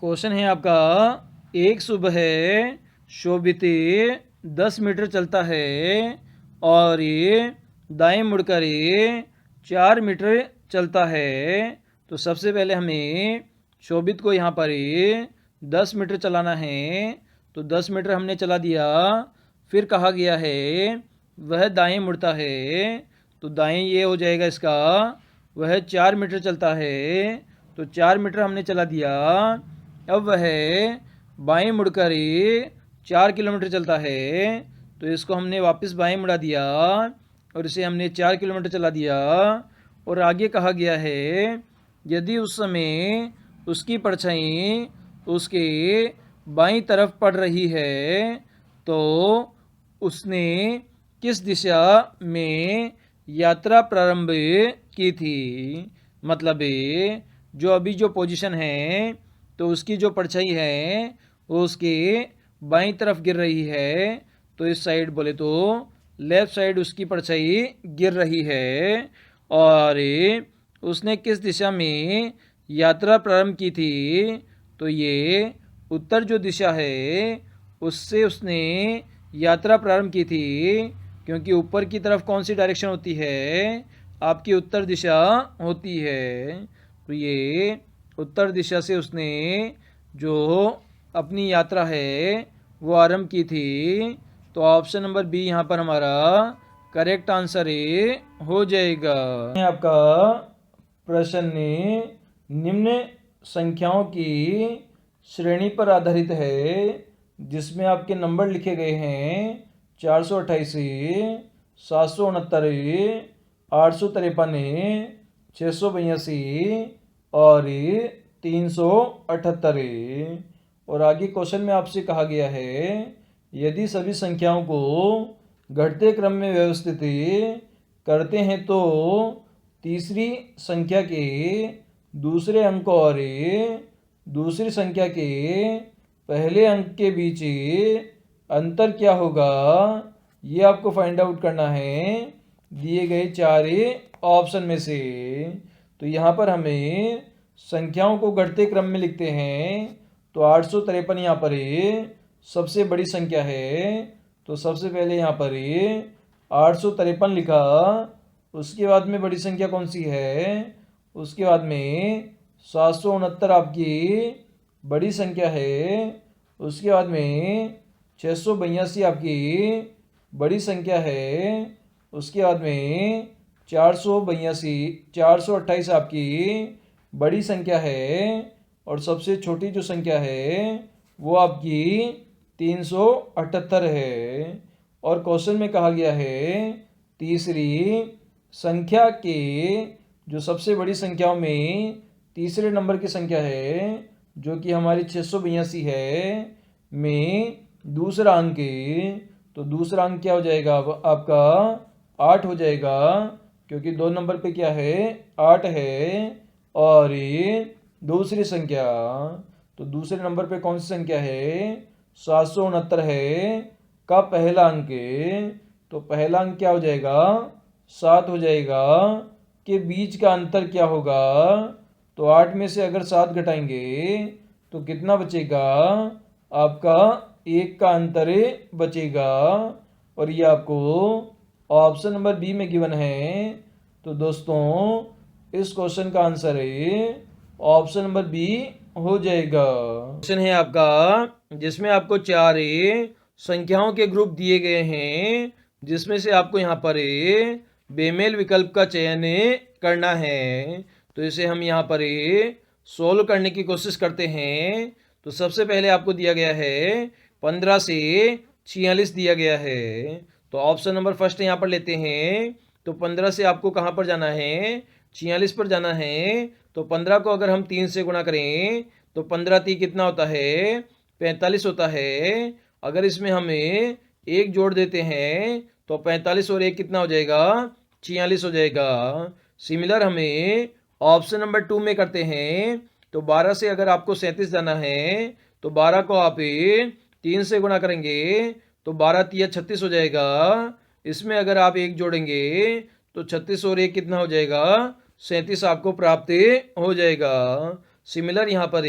Question है आपका, एक सुबह शोभित 10 मीटर चलता है और ये दाएं मुड़कर 4 मीटर चलता है। तो सबसे पहले हमें शोभित को यहाँ पर 10 मीटर चलाना है। तो 10 मीटर हमने चला दिया। फिर कहा गया है वह दाएं मुड़ता है। तो दाएं ये हो जाएगा इसका, वह 4 मीटर चलता है। तो 4 मीटर हमने चला दिया। अब वह बाएं मुड़कर 4 किलोमीटर चलता है। तो इसको हमने वापस बाएं मुड़ा दिया और इसे हमने 4 किलोमीटर चला दिया। और आगे कहा गया है यदि उस समय उसकी परछाई उसके बाईं तरफ पड़ रही है तो उसने किस दिशा में यात्रा प्रारंभ की थी। मतलब जो अभी जो पोजीशन है तो उसकी जो परछाई है वो उसके बाईं तरफ गिर रही है। तो इस साइड बोले तो लेफ्ट साइड उसकी परछाई गिर रही है। और उसने किस दिशा में यात्रा प्रारंभ की थी। तो ये उत्तर जो दिशा है उससे उसने यात्रा प्रारंभ की थी, क्योंकि ऊपर की तरफ कौन सी डायरेक्शन होती है, आपकी उत्तर दिशा होती है। तो ये उत्तर दिशा से उसने जो अपनी यात्रा है वो आरंभ की थी। तो ऑप्शन नंबर बी यहाँ पर हमारा करेक्ट आंसर हो जाएगा। आपका प्रश्न निम्न संख्याओं की श्रेणी पर आधारित है, जिसमें आपके नंबर लिखे गए हैं 428, 769, 853, 682 और 378। और आगे क्वेश्चन में आपसे कहा गया है यदि सभी संख्याओं को घटते क्रम में व्यवस्थित करते हैं तो तीसरी संख्या के दूसरे अंक और दूसरी संख्या के पहले अंक के बीच अंतर क्या होगा, ये आपको फाइंड आउट करना है दिए गए 4 ऑप्शन में से। तो यहाँ पर हमें संख्याओं को घटते क्रम में लिखते हैं। तो 853 यहाँ पर सबसे बड़ी संख्या है। तो सबसे पहले यहाँ पर 853 लिखा। उसके बाद में बड़ी संख्या कौन सी है, उसके बाद में 769 आपकी बड़ी संख्या है। उसके बाद में 682 आपकी बड़ी संख्या है। उसके बाद में 428 आपकी बड़ी संख्या है। और सबसे छोटी जो संख्या है वो आपकी 378 है। और क्वेश्चन में कहा गया है तीसरी संख्या के जो सबसे बड़ी संख्याओं में तीसरे नंबर की संख्या है जो कि हमारी 682 है में दूसरा अंक, तो दूसरा अंक क्या हो जाएगा आपका 8 हो जाएगा, क्योंकि 2 नंबर पे क्या है 8 है। और दूसरी संख्या, तो दूसरे नंबर पे कौन सी संख्या है 769 है का पहला अंक, तो पहला अंक क्या हो जाएगा 7 हो जाएगा। के बीच का अंतर क्या होगा, तो 8 में से अगर 7 घटाएंगे तो कितना बचेगा आपका 1 का अंतर बचेगा। और ये आपको ऑप्शन नंबर बी में गिवन है। तो दोस्तों इस क्वेश्चन का आंसर ऑप्शन नंबर बी हो जाएगा। क्वेश्चन है आपका जिसमें आपको 4 संख्याओं के ग्रुप दिए गए हैं, जिसमें से आपको यहाँ पर बेमेल विकल्प का चयन करना है। तो इसे हम यहाँ पर सोल्व करने की कोशिश करते हैं। तो सबसे पहले आपको दिया गया है 15 से 46 दिया गया है। तो ऑप्शन नंबर फर्स्ट यहाँ पर लेते हैं। तो 15 से आपको कहाँ पर जाना है 46 पर जाना है। तो 15 को अगर हम 3 से गुणा करें तो 15 3 कितना होता है 45 होता है। अगर इसमें हमें 1 जोड़ देते हैं तो 45 और 1 कितना हो जाएगा 46 हो जाएगा। सिमिलर हमें ऑप्शन नंबर 2 में करते हैं। तो 12 से अगर आपको 37 जाना है तो 12 को आप 3 से गुणा करेंगे तो 12 3 36 हो जाएगा। इसमें अगर आप 1 जोड़ेंगे तो 36 और 1 कितना हो जाएगा 37 आपको प्राप्त हो जाएगा। सिमिलर यहाँ पर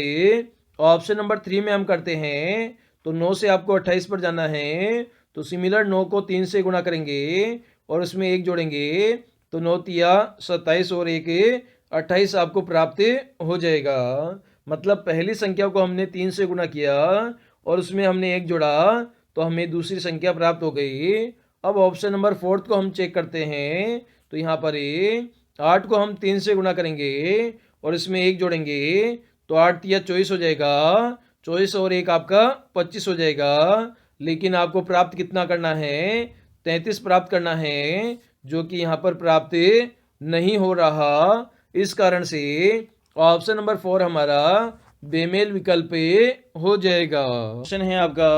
ऑप्शन नंबर 3 में हम करते हैं तो 9 से आपको 28 पर जाना है, तो सिमिलर 9 को 3 से गुणा करेंगे और उसमें 1 जोड़ेंगे, तो 9 तिया 27 और 1 28 आपको प्राप्त हो जाएगा। मतलब पहली संख्या को हमने 3 से गुणा किया और उसमें हमने 1 जोड़ा, तो हमें दूसरी संख्या प्राप्त हो गई। अब ऑप्शन नंबर 4 को हम चेक करते हैं, तो यहाँ पर 8 को हम 3 से गुणा करेंगे और इसमें 1 जोड़ेंगे, तो 8 तिया 24 हो जाएगा, 24 और 1 आपका 25 हो जाएगा। लेकिन आपको प्राप्त कितना करना है, 33 प्राप्त करना है, जो कि यहाँ पर प्राप्त नहीं हो रहा। इस कारण से ऑप्शन नंबर 4 हमारा बेमेल विकल्प हो जाएगा। क्वेश्चन है आपका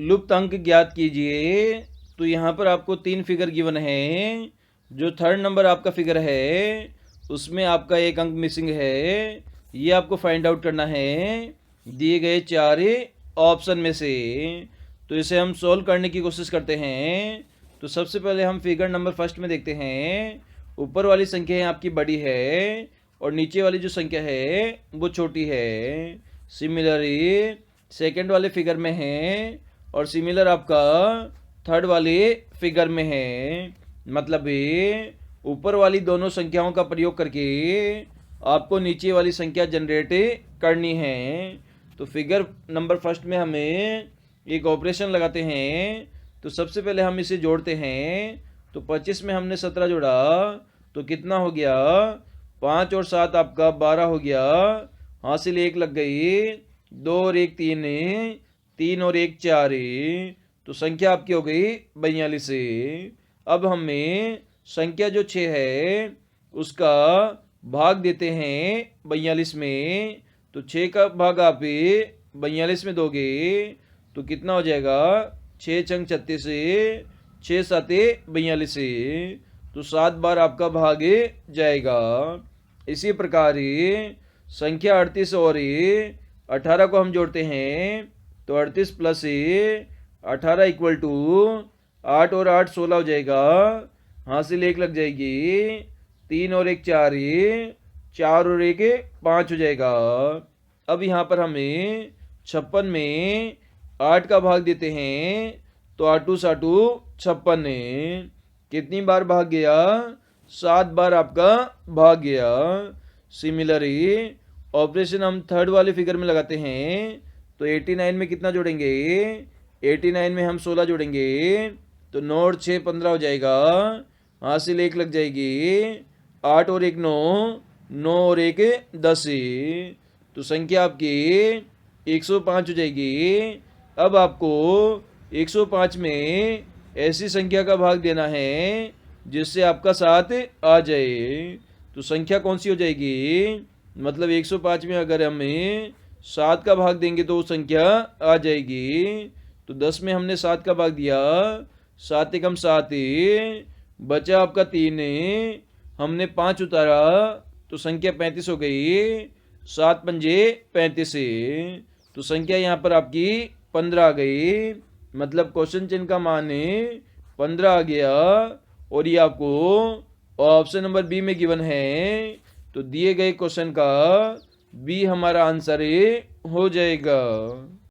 लुप्त अंक ज्ञात कीजिए। तो यहाँ पर आपको 3 फिगर गिवन है। जो थर्ड नंबर आपका फिगर है उसमें आपका 1 अंक मिसिंग है, ये आपको फाइंड आउट करना है दिए गए 4 ऑप्शन में से। तो इसे हम सॉल्व करने की कोशिश करते हैं। तो सबसे पहले हम फिगर नंबर फर्स्ट में देखते हैं। ऊपर वाली संख्या आपकी बड़ी है और नीचे वाली जो संख्या है वो छोटी है। सिमिलरली सेकंड वाले फिगर में है और सिमिलर आपका थर्ड वाले फिगर में है। मतलब ऊपर वाली दोनों संख्याओं का प्रयोग करके आपको नीचे वाली संख्या जनरेट करनी है। तो फिगर नंबर फर्स्ट में हमें एक ऑपरेशन लगाते हैं। तो सबसे पहले हम इसे जोड़ते हैं। तो 25 में हमने 17 जोड़ा, तो कितना हो गया, 5 और 7 आपका 12 हो गया। हासिल 1 लग गई, 2 और 1 3, 3 और 1 4, तो संख्या आपकी हो गई 42। अब हमें संख्या जो 6 है उसका भाग देते हैं 42 में। तो 6 का भाग आप 42 में दोगे तो कितना हो जाएगा, 6 छंग 36, 6 7 42, तो 7 बार आपका भाग जाएगा। इसी प्रकार संख्या 38 और 18 को हम जोड़ते हैं। तो 38 प्लस 18 इक्वल टू 8 और 8 16 हो जाएगा। हासिल 1 लग जाएगी, 3 और 1 4, 4 और 1 5 हो जाएगा। अब यहाँ पर हमें 56 में 8 का भाग देते हैं। तो 8 साटू 56, कितनी बार भाग गया, 7 बार आपका भाग गया। सिमिलरली ऑपरेशन हम थर्ड वाले फिगर में लगाते हैं। तो 89 में कितना जोड़ेंगे, 89 में हम 16 जोड़ेंगे, तो 9 और 6 15 हो जाएगा। हासिल 1 लग जाएगी, 8 और 1 9, 9 और 1 10, तो संख्या आपकी 105 हो जाएगी। अब आपको 105 में ऐसी संख्या का भाग देना है जिससे आपका 7 आ जाए। तो संख्या कौन सी हो जाएगी, मतलब 105 में अगर हमें 7 का भाग देंगे तो वो संख्या आ जाएगी। तो 10 में हमने 7 का भाग दिया, 7 एकम 7, बचा आपका 3, हमने 5 उतारा तो संख्या 35 हो गई। 7 पंजे 35, तो संख्या यहाँ पर आपकी 15 आ गई। मतलब क्वेश्चन चिन्ह का मान 15 आ गया और ये आपको ऑप्शन नंबर बी में गिवन है। तो दिए गए क्वेश्चन का बी हमारा आंसर हो जाएगा।